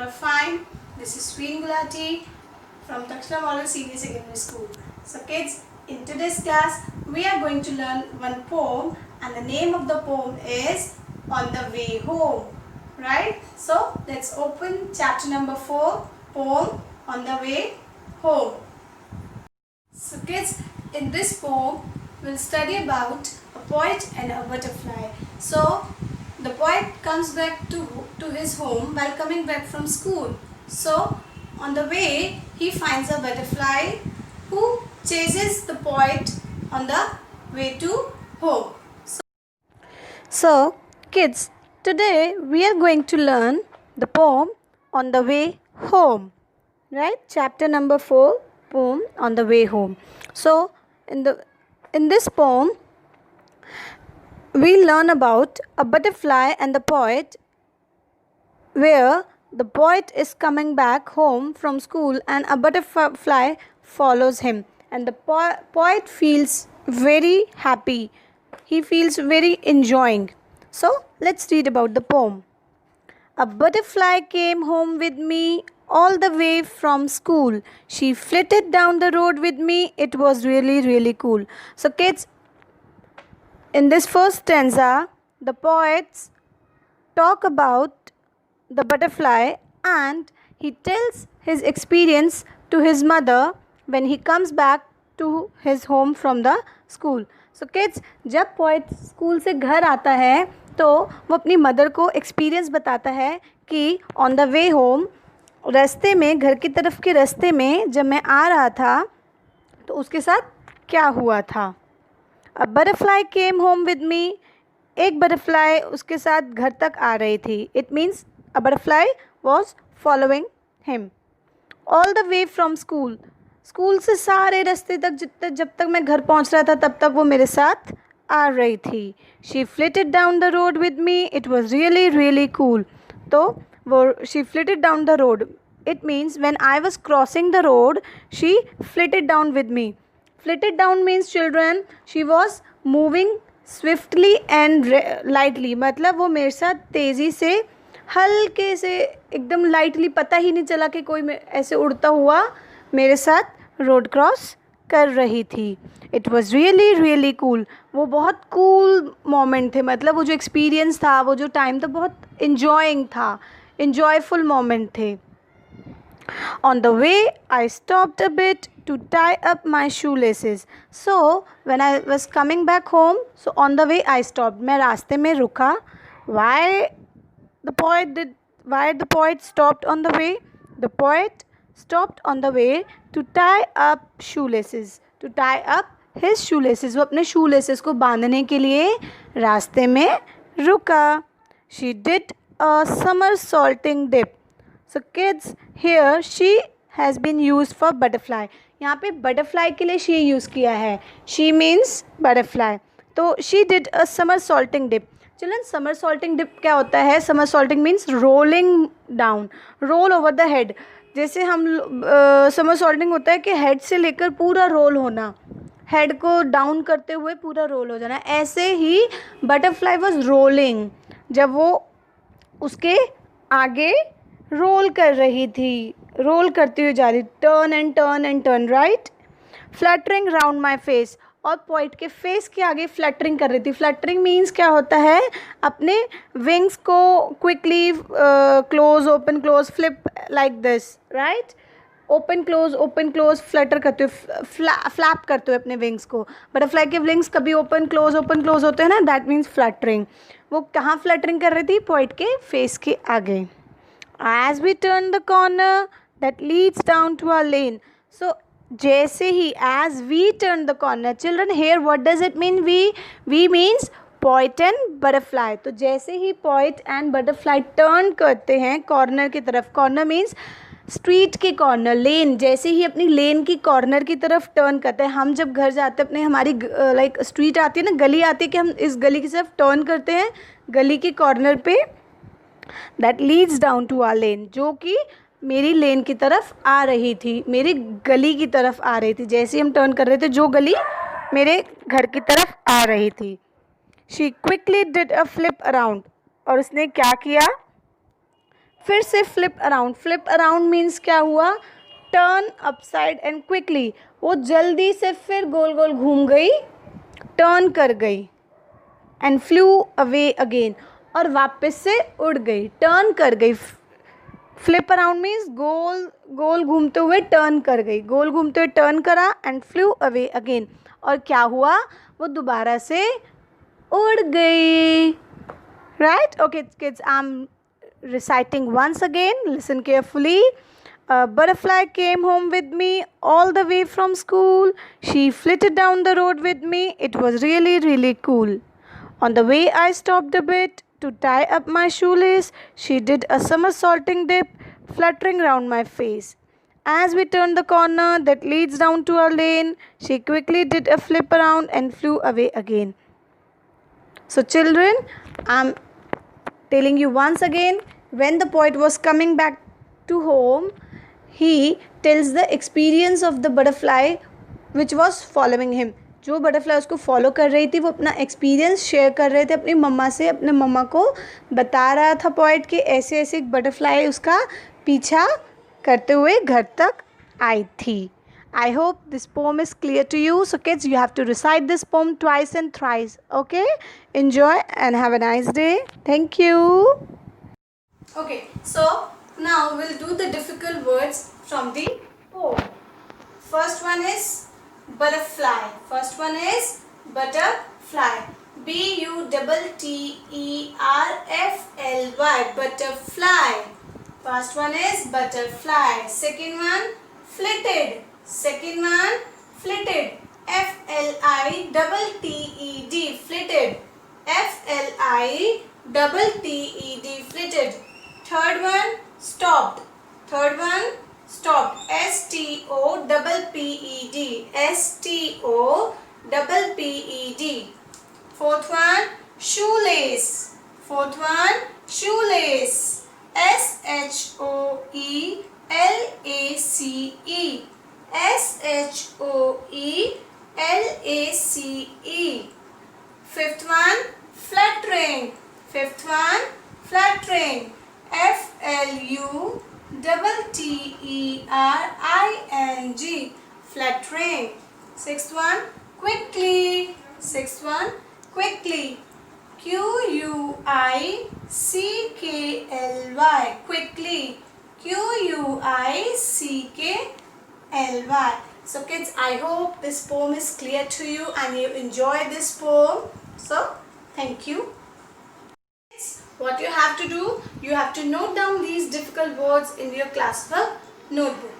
are fine. This is Srini Gulati from Takshla Model Senior Secondary School. So kids, in today's class, we are going to learn one poem and the name of the poem is On the Way Home. Right? So let's open chapter number 4, poem On the Way Home. So kids, in this poem, we'll study about a poet and a butterfly. So the poet comes back to his home while coming back from school. So on the way, he finds a butterfly who chases the poet on the way to home. So kids, today we are going to learn the poem On the Way Home. Right? Chapter number 4, poem On the Way Home. So in this poem, we learn about a butterfly and the poet, where the poet is coming back home from school and a butterfly follows him, and the poet feels very happy. He feels very enjoying. So let's read about the poem. A butterfly came home with me all the way from school. She flitted down the road with me. It was really cool. So kids, in this first stanza, the poets talk about the butterfly and he tells his experience to his mother when he comes back to his home from the school. So kids, जब poet school से घर आता है तो वो अपनी mother को experience बताता है कि ऑन द वे होम, रास्ते में, घर की तरफ के रास्ते में जब मैं आ रहा था तो उसके साथ क्या हुआ था. A butterfly came home with me, एक बटरफ्लाई उसके साथ घर तक आ रही थी. It means a butterfly was following him all the way from school. School से सारे रास्ते तक जब तक मैं घर पहुंच रहा था तब तक वो मेरे साथ आ रही थी. She flitted down the road with me. It was really cool. तो वो she flitted down the road, it means when I was crossing the road she flitted down with me. Flitted down means children, she was moving swiftly and lightly. मतलब वो मेरे साथ तेज़ी से, हल्के से, एकदम लाइटली, पता ही नहीं चला कि कोई ऐसे उड़ता हुआ मेरे साथ रोड क्रॉस कर रही थी. It was really cool. वो बहुत कूल मोमेंट थे. मतलब वो जो एक्सपीरियंस था, वो जो टाइम था, बहुत इन्जॉइंग था, इन्जॉयफुल मोमेंट थे. On the way, I stopped a bit to tie up my shoelaces. So, when I was coming back home, so on the way I stopped. मैं रास्ते में रुका. Why the poet stopped on the way? The poet stopped on the way to tie up shoelaces. To tie up his shoelaces. वो अपने shoelaces को बांधने के लिए रास्ते में रुका. She did a somersaulting dip. So kids, here she has been used for butterfly. यहाँ पे butterfly के लिए she यूज़ किया है. She means butterfly. तो she did a somersaulting dip. Children, somersaulting dip क्या होता है? Somersaulting means rolling down, roll over the head. जैसे हम somersaulting होता है कि head से लेकर पूरा रोल होना, हेड को डाउन करते हुए पूरा रोल हो जाना. ऐसे ही butterfly was rolling, जब वो उसके आगे रोल कर रही थी, रोल करती हुई जा रही, turn and turn, right. Fluttering round my face, और पॉइंट के फेस के आगे फ्लटरिंग कर रही थी. फ्लटरिंग मीन्स क्या होता है? अपने विंग्स को quickly close open close, flip like this, right. Open close Flutter करते हुए, फ्लैप करते हुए अपने विंग्स को. बटरफ्लाई के विंग्स कभी ओपन क्लोज होते हैं ना, दैट मीन्स फ्लटरिंग. वो कहाँ फ्लटरिंग कर रही थी? पॉइंट के फेस के आगे. As we turn the corner that leads down to our lane. So जैसे ही, as we turn the corner, children, here what does it mean? We means poet and butterfly. तो जैसे ही poet and butterfly turn करते हैं corner की तरफ, corner means street के corner, लेन, जैसे ही अपनी लेन की कॉर्नर की तरफ टर्न करते हैं. हम जब घर जाते हैं अपने, हमारी लाइक स्ट्रीट आती है ना, गली आती है, कि हम इस गली की तरफ टर्न करते हैं, गली के कॉर्नर पे, that leads down to our lane, जो कि मेरी लेन की तरफ आ रही थी, मेरी गली की तरफ आ रही थी. जैसे ही हम टर्न कर रहे थे, जो गली मेरे घर की तरफ आ रही थी. She quickly did a flip around, और उसने क्या किया? फिर से flip around. Flip around means क्या हुआ? Turn upside and quickly. वो जल्दी से फिर गोल गोल घूम गई, टर्न कर गई. एंड फ्लू अवे अगेन, और वापस से उड़ गई, टर्न कर गई. फ्लिप अराउंड मीन्स गोल गोल घूमते हुए टर्न कर गई, गोल घूमते हुए टर्न करा. एंड फ्लू अवे अगेन, और क्या हुआ? वो दोबारा से उड़ गई. Right? Okay kids, I am reciting once again. Listen carefully. A butterfly came home with me all the way from school. She flitted down the road with me. It was really, really cool. On the way, I stopped a bit to tie up my shoelace. She did a somersaulting dip, fluttering round my face. As we turned the corner that leads down to our lane, she quickly did a flip around and flew away again. So, children, I'm telling you once again, when the poet was coming back to home, he tells the experience of the butterfly which was following him. जो butterfly उसको follow कर रही थी, वो अपना experience share कर रहे थे अपनी मम्मा से. अपने मम्मा को बता रहा था पोइट कि ऐसे ऐसे एक बटरफ्लाई उसका पीछा करते हुए घर तक आई थी. I hope this poem is clear to you. So kids, you have to recite this poem twice and thrice. Okay? Enjoy and have a nice day. Thank you. Okay, so now we'll do the difficult words from the poem. First one is butterfly. First one is butterfly. B-U-T-T-E-R-F-L-Y. Butterfly. First one is butterfly. Second one, flitted. Second one, flitted. F-L-I-T-T-E-D. Flitted. F-L-I-T-T-E-D. Flitted. Third one, stopped. Third one, stopped. S-T-O-P-P-E-D. S-T-O-P-P-E-D. Fourth one, shoelace. Fourth one, shoelace. S-H-O-E-L-A-C-E. S-H-O-E-L-A-C-E. Fifth one, fluttering. Fifth one, fluttering. F-L-U-T-T-E-R-I-N-G. Fluttering. Sixth one, quickly. Sixth one, quickly. Q-U-I-C-K-L-Y. Quickly. Q-U-I-C-K-L-Y. So kids, I hope this poem is clear to you and you enjoy this poem. So thank you. What you have to do, you have to note down these difficult words in your classwork notebook.